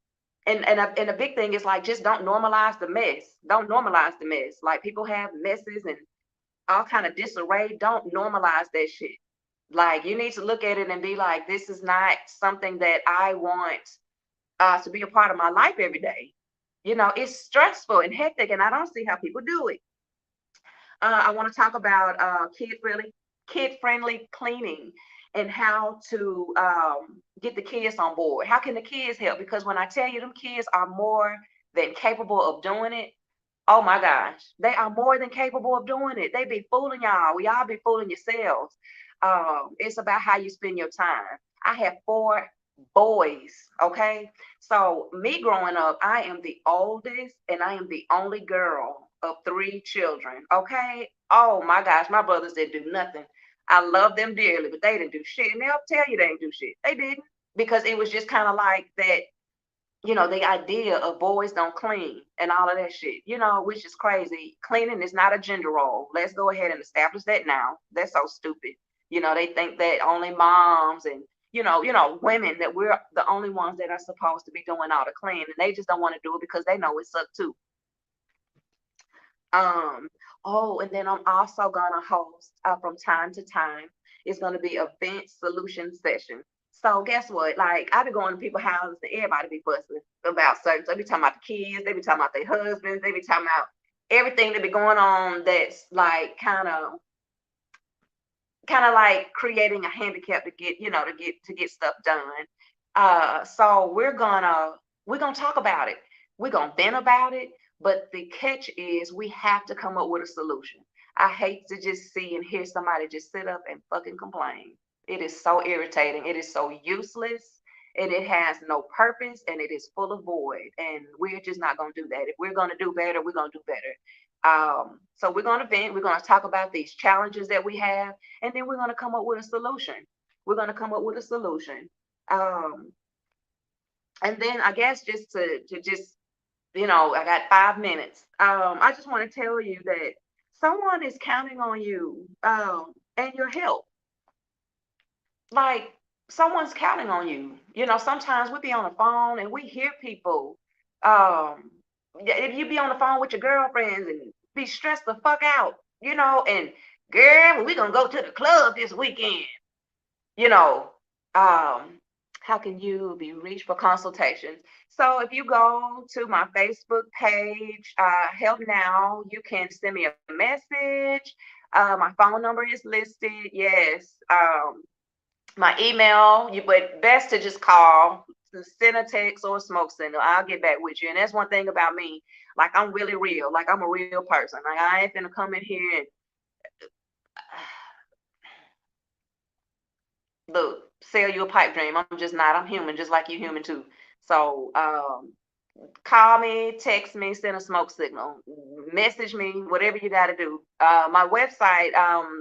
and a big thing is like just don't normalize the mess. Don't normalize the mess. Like people have messes and all kind of disarray. Don't normalize that shit. Like you need to look at it and be like, this is not something that I want to be a part of my life every day. It's stressful and hectic, and I don't see how people do it. I want to talk about kid friendly cleaning and how to get the kids on board. How can the kids help? Because when I tell you them kids are more than capable of doing it, oh my gosh, they are more than capable of doing it. They be fooling y'all. Y'all be fooling yourselves. It's about how you spend your time. I have 4 boys. Okay. So me growing up, I am the oldest and I am the only girl of 3 children. Okay. Oh my gosh, my brothers didn't do nothing. I love them dearly, but they didn't do shit. And they'll tell you they didn't do shit. They didn't because it was just kind of like that, the idea of boys don't clean and all of that shit, which is crazy. Cleaning is not a gender role. Let's go ahead and establish that now. That's so stupid. They think that only moms and women, that we're the only ones that are supposed to be doing all the cleaning. And they just don't want to do it because they know it sucks too. Um, oh, and then I'm also gonna host from time to time. It's gonna be a vent solution session. So guess what? Like I be going to people's houses and everybody be fussing about certain. So they be talking about the kids, they be talking about their husbands, they be talking about everything that be going on that's like kind of like creating a handicap to get stuff done. So we're gonna talk about it. We're gonna vent about it. But the catch is we have to come up with a solution. I hate to just see and hear somebody just sit up and fucking complain. It is so irritating. It is so useless and it has no purpose and it is full of void. And we're just not gonna do that. If we're gonna do better, we're gonna do better. So we're going to vent. We're going to talk about these challenges that we have, and then we're going to come up with a solution. We're going to come up with a solution. Um, and then I guess just to just I got 5 minutes. I just want to tell you that someone is counting on you and your help. Like someone's counting on you. Sometimes we be on the phone and we hear people. If you be on the phone with your girlfriends and be stressed the fuck out, and girl, we gonna go to the club this weekend, you know, um, how can you be reached for consultations? So if you go to my Facebook page, Help Now, you can send me a message. My phone number is listed. Yes. My email, but best to just call, to send a text or a smoke signal. I'll get back with you. And that's one thing about me. Like I'm really real. Like I'm a real person. Like I ain't gonna come in here and look. sell you a pipe dream. I'm just not. I'm human, just like you human too. So call me, text me, send a smoke signal, message me, whatever you got to do. My website,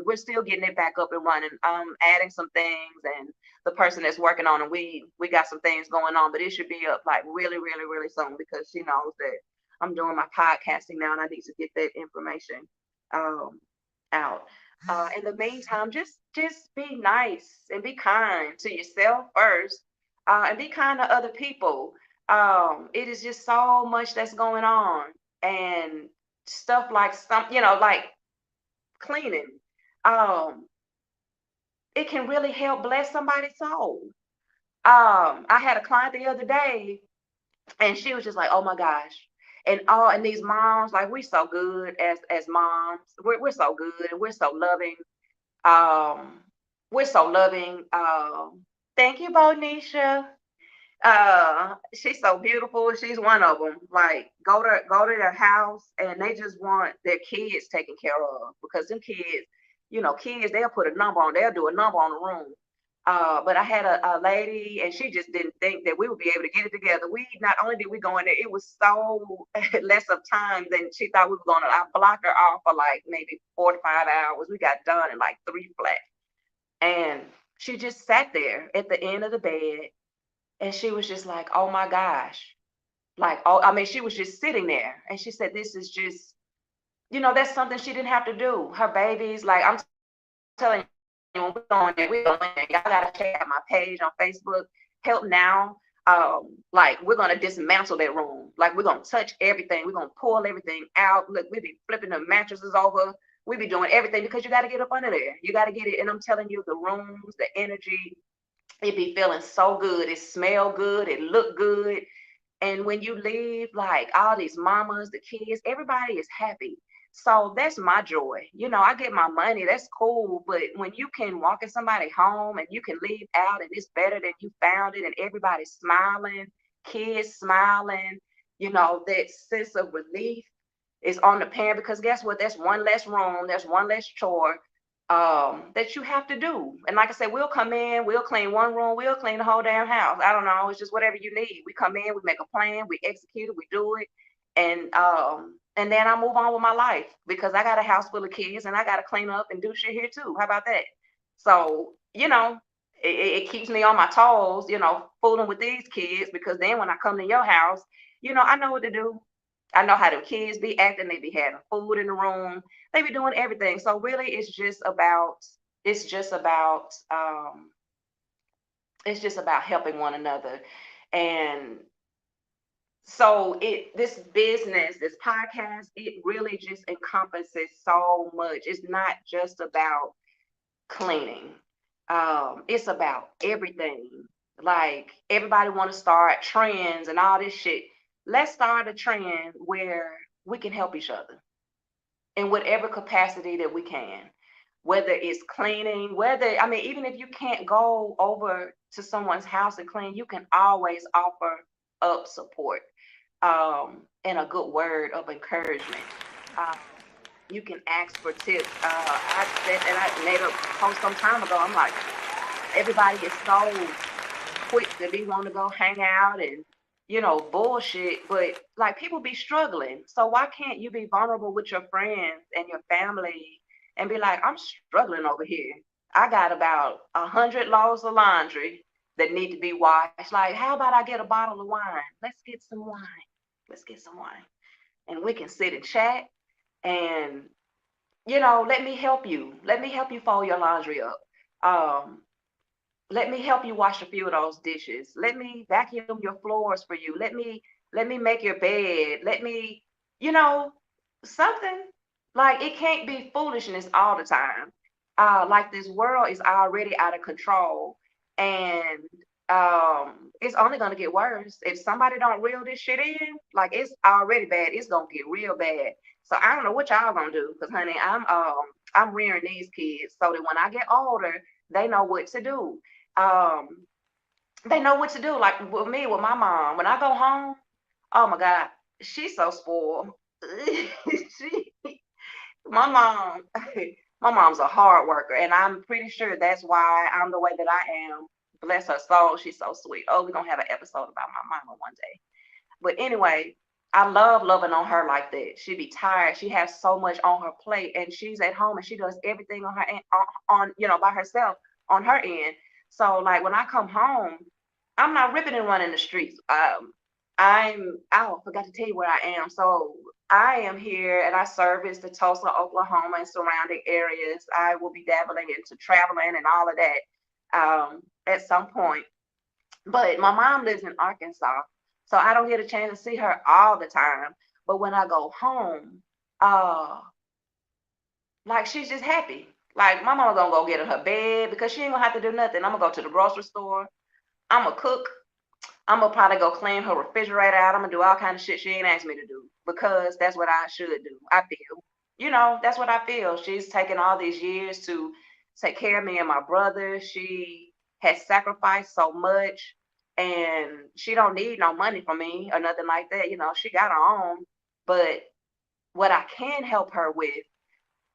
we're still getting it back up and running. Adding some things, and the person that's working on it, we got some things going on, but it should be up like really, really, really soon because she knows that I'm doing my podcasting now, and I need to get that information um, out. In the meantime, just be nice and be kind to yourself first, and be kind to other people. It is just so much that's going on, and stuff like like cleaning. Um, it can really help bless somebody's soul. I had a client the other day, and she was just like, "Oh my gosh." And these moms, like we so good as moms. We're so good and we're so loving. Um, we're so loving. Thank you, Bonisha. She's so beautiful. She's one of them. Like go to their house and they just want their kids taken care of because them kids, kids they'll put a number on. They'll do a number on the room. But I had a lady and she just didn't think that we would be able to get it together. We not only did we go in there, it was so less of time than she thought we were gonna. I blocked her off for like maybe 4 to 5 hours. We got done in like three flat. And she just sat there at the end of the bed and she was just like, oh my gosh. Like, oh, I mean, she was just sitting there. And she said, this is just, that's something she didn't have to do. Her babies, like, I'm telling you, when we're going there, y'all got to check out my page on Facebook, Help Now. Like, we're going to dismantle that room. Like, we're going to touch everything. We're going to pull everything out. Look, we be flipping the mattresses over. We be doing everything because you got to get up under there. You got to get it. And I'm telling you, the rooms, the energy, it be feeling so good. It smell good. It look good. And when you leave, like all these mamas, the kids, everybody is happy. So that's my joy. I get my money. That's cool. But when you can walk in somebody's home and you can leave out and it's better than you found it and everybody's smiling, kids smiling, that sense of relief is on the parent because guess what? That's one less room. There's one less chore that you have to do. And like I said, we'll come in, we'll clean one room, we'll clean the whole damn house. I don't know. It's just whatever you need. We come in, we make a plan, we execute it, we do it. And then I move on with my life because I got a house full of kids and I got to clean up and do shit here too. How about that? So, it keeps me on my toes, fooling with these kids because then when I come to your house, I know what to do. I know how the kids be acting. They be having food in the room. They be doing everything. So really, it's just about helping one another. And so this business, this podcast, it really just encompasses so much. It's not just about cleaning. It's about everything. Like everybody want to start trends and all this shit. Let's start a trend where we can help each other in whatever capacity that we can. Whether it's cleaning, I mean, even if you can't go over to someone's house and clean, you can always offer up support and a good word of encouragement. Um, you can ask for tips. I said, and I made a post some time ago. I'm like, everybody is so quick to be want to go hang out and bullshit, but like people be struggling. So why can't you be vulnerable with your friends and your family and be like, I'm struggling over here. I got about 100 loads of laundry that need to be washed. Like, how about I get a bottle of wine? Let's get some wine. Let's get some wine. And we can sit and chat and let me help you. Let me help you fold your laundry up. Um, let me help you wash a few of those dishes. Let me vacuum your floors for you. Let me make your bed. Let me, you know, something. Like it can't be foolishness all the time. Like this world is already out of control, and it's only gonna get worse if somebody don't reel this shit in. Like it's already bad. It's gonna get real bad. So I don't know what y'all gonna do, because honey, I'm rearing these kids so that when I get older, they know what to do. Um, they know what to do. Like with me, with my mom, when I go home, oh my God, she's so spoiled. she, my mom, my mom's a hard worker, and I'm pretty sure that's why I'm the way that I am bless her soul. She's so sweet. Oh, we're gonna have an episode about my mama one day. But anyway, I love loving on her like that. She be tired. She has so much on her plate, and she's at home and she does everything on her end, on by herself on her end. So like when I come home, I'm not ripping and running the streets. I forgot to tell you where I am. So I am here and I service the Tulsa, Oklahoma and surrounding areas. I will be dabbling into traveling and all of that at some point. But my mom lives in Arkansas, so I don't get a chance to see her all the time. But when I go home, uh, like she's just happy. Like my mama gonna go get in her bed because she ain't gonna have to do nothing. I'm gonna go to the grocery store. I'm gonna cook. I'm gonna probably go clean her refrigerator out. I'm gonna do all kind of shit she ain't asked me to do because that's what I should do. I feel, that's what I feel. She's taken all these years to take care of me and my brother. She has sacrificed so much, and she don't need no money from me or nothing like that. She got her own. But what I can help her with,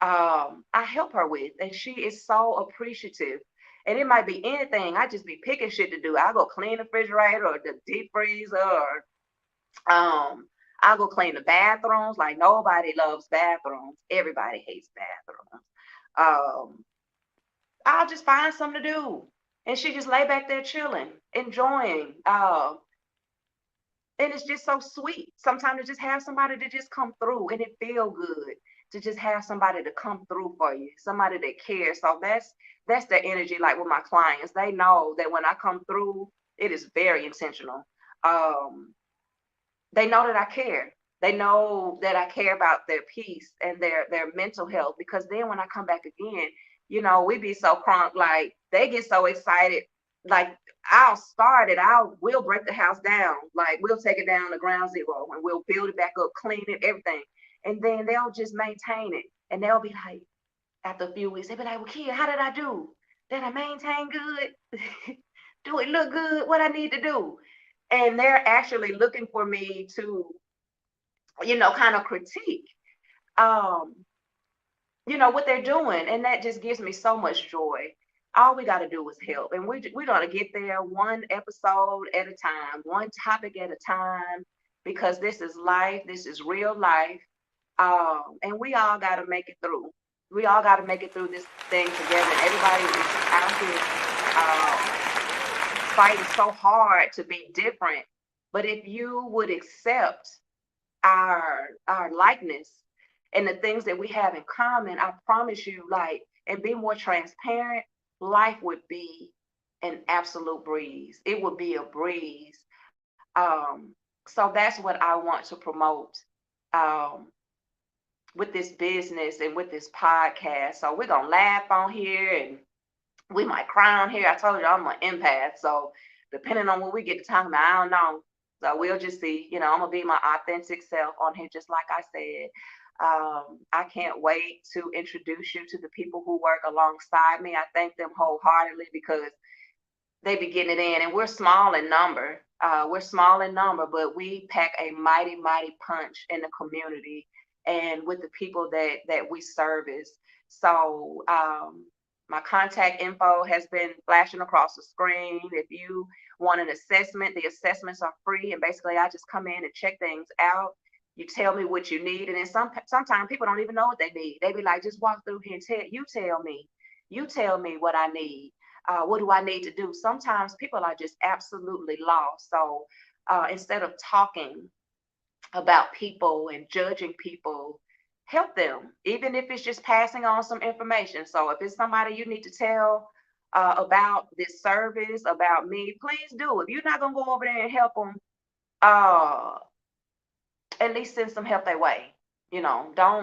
I help her with, and she is so appreciative. And it might be anything. I just be picking shit to do. I go clean the refrigerator or the deep freezer, or I go clean the bathrooms. Like nobody loves bathrooms. Everybody hates bathrooms. Um, I'll just find something to do, and she just lay back there chilling, enjoying. And it's just so sweet. Sometimes to just have somebody to just come through, and it feel good to just have somebody to come through for you, somebody that cares. So that's the energy. Like with my clients, they know that when I come through, it is very intentional. Um, they know that I care. They know that I care about their peace and their mental health, because then when I come back again, we be so crunk, like they get so excited. Like we'll break the house down. Like we'll take it down to ground zero and we'll build it back up, clean it, everything. And then they'll just maintain it. And they'll be like, after a few weeks, they'll be like, well, kid, how did I do? Did I maintain good? Do it look good? What I need to do? And they're actually looking for me to, kind of critique, um, what they're doing. And that just gives me so much joy. All we got to do is help. And we're going to get there one episode at a time, one topic at a time, because this is life. This is real life. And we all got to make it through. We all got to make it through this thing together. Everybody is out here fighting so hard to be different. But if you would accept our likeness and the things that we have in common, I promise you, like, and be more transparent, life would be an absolute breeze. It would be a breeze. So that's what I want to promote um, with this business and with this podcast. So we're gonna laugh on here and we might cry on here. I told you I'm an empath, so depending on what we get to talking about, I don't know. So we'll just see. I'm gonna be my authentic self on here, just like I said. I can't wait to introduce you to the people who work alongside me. I thank them wholeheartedly because they be getting it in, and we're small in number. We're small in number, but we pack a mighty, mighty punch in the community and with the people that we service. So my contact info has been flashing across the screen. If you want an assessment, the assessments are free, and basically I just come in and check things out. You tell me what you need, and then sometimes people don't even know what they need. They be like, just walk through here and you tell me what I need. What do I need to do? Sometimes people are just absolutely lost. So instead of talking about people and judging people, help them, even if it's just passing on some information. So if it's somebody you need to tell about this service, about me, please do. If you're not going to go over there and help them, uh, at least send some help their way. Don't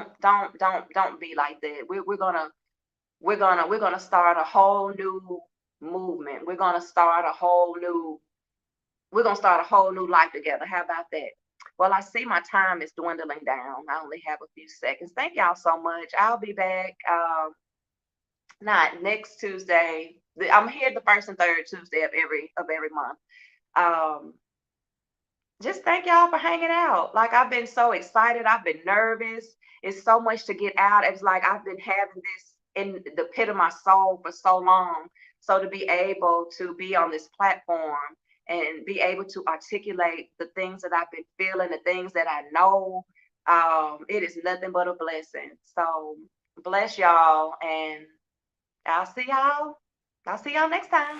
be like that. We're gonna start a whole new movement. We're gonna start a whole new life together. How about that? Well, I see my time is dwindling down. I only have a few seconds. Thank y'all so much. I'll be back not next Tuesday. I'm here the first and third Tuesday of every month. Um, just thank y'all for hanging out. Like I've been so excited. I've been nervous. It's so much to get out. It's like I've been having this. in the pit of my soul for so long. So to be able to be on this platform and be able to articulate the things that I've been feeling, the things that I know, it is nothing but a blessing. So bless y'all, and I'll see y'all. I'll see y'all next time.